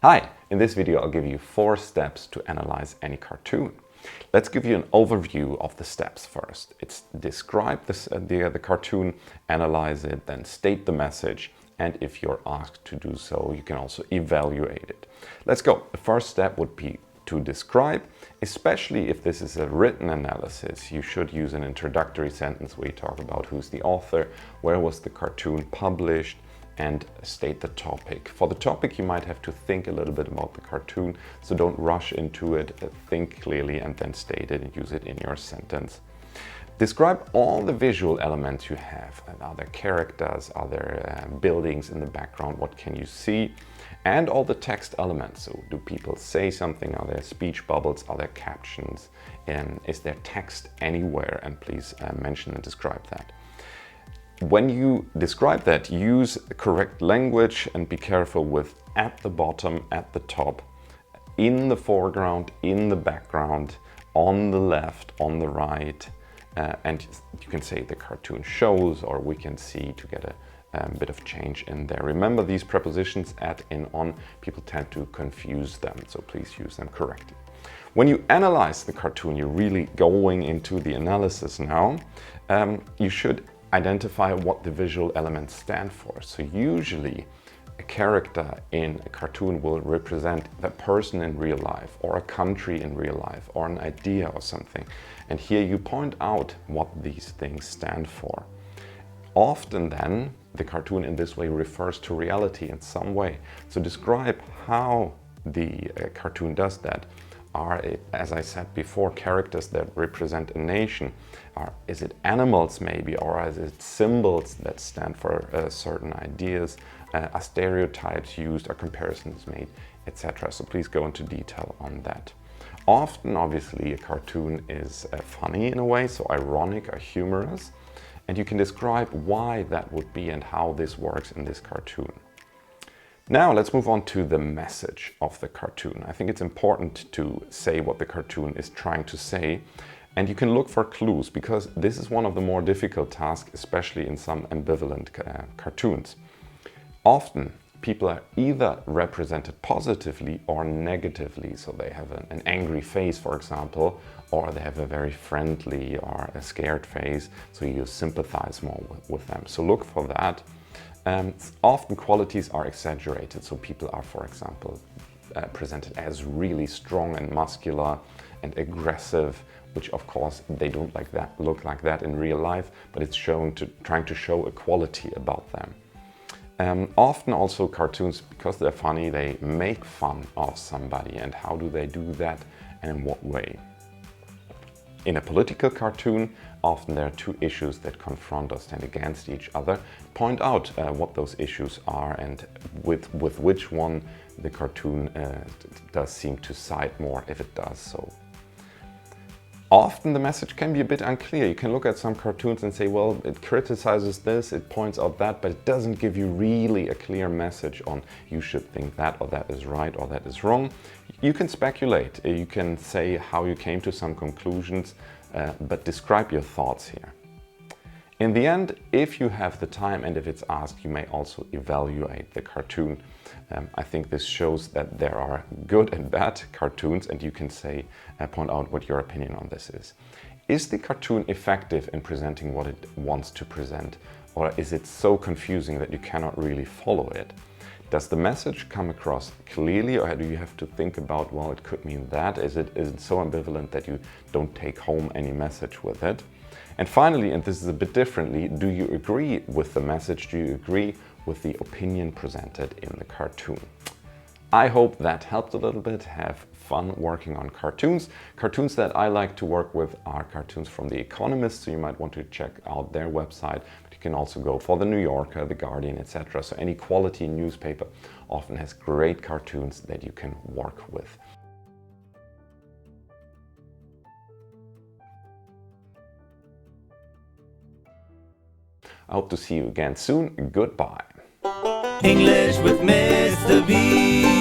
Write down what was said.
Hi, in this video I'll give you 4 steps to analyze any cartoon. Let's give you an overview of the steps first. It's describe the cartoon, analyze it, then state the message, and if you're asked to do so, you can also evaluate it. Let's go. The first step would be to describe, especially if this is a written analysis. You should use an introductory sentence where you talk about who's the author, where was the cartoon published, and state the topic. For the topic, you might have to think a little bit about the cartoon, so don't rush into it, think clearly and then state it and use it in your sentence. Describe all the visual elements you have. Are there characters? Are there buildings in the background? What can you see? And all the text elements. So do people say something? Are there speech bubbles? Are there captions? Is there text anywhere? And please mention and describe that. When you describe that, use correct language and be careful with at the bottom, at the top, in the foreground, in the background, on the left, on the right, and you can say the cartoon shows, or we can see to get a bit of change in there. Remember these prepositions at, in, on, people tend to confuse them, so please use them correctly. When you analyze the cartoon, you're really going into the analysis now, you should identify what the visual elements stand for. So usually a character in a cartoon will represent the person in real life, or a country in real life, or an idea or something. And here you point out what these things stand for. Often then, the cartoon in this way refers to reality in some way. So describe how the cartoon does that. Are, as I said before, characters that represent a nation? Is it animals maybe, or is it symbols that stand for certain ideas? Are stereotypes used, are comparisons made, etc. So please go into detail on that. Often, obviously, a cartoon is funny in a way, so ironic or humorous, and you can describe why that would be and how this works in this cartoon. Now let's move on to the message of the cartoon. I think it's important to say what the cartoon is trying to say, and you can look for clues, because this is one of the more difficult tasks, especially in some ambivalent cartoons. Often people are either represented positively or negatively, so they have an angry face, for example, or they have a very friendly or a scared face, so you sympathize more with them. So look for that. Often qualities are exaggerated, so people are, for example, presented as really strong and muscular and aggressive, which of course they don't look like that in real life, but it's trying to show a quality about them. Often also cartoons, because they're funny, they make fun of somebody. And how do they do that, and in what way? In a political cartoon, often there are 2 issues that confront or stand against each other. Point out what those issues are and with which one the cartoon does seem to side more, if it does so. Often the message can be a bit unclear. You can look at some cartoons and say, well, it criticizes this, it points out that, but it doesn't give you really a clear message on you should think that, or that is right, or that is wrong. You can speculate, you can say how you came to some conclusions, but describe your thoughts here. In the end, if you have the time and if it's asked, you may also evaluate the cartoon. I think this shows that there are good and bad cartoons, and you can say, point out what your opinion on this is. Is the cartoon effective in presenting what it wants to present, or is it so confusing that you cannot really follow it? Does the message come across clearly, or do you have to think about, well, it could mean that? Is it so ambivalent that you don't take home any message with it? And finally, and this is a bit differently, do you agree with the message? Do you agree with the opinion presented in the cartoon? I hope that helped a little bit. Have fun working on cartoons. Cartoons that I like to work with are cartoons from The Economist, so you might want to check out their website. But you can also go for The New Yorker, The Guardian, etc. So any quality newspaper often has great cartoons that you can work with. I hope to see you again soon. Goodbye. English with Mr. B.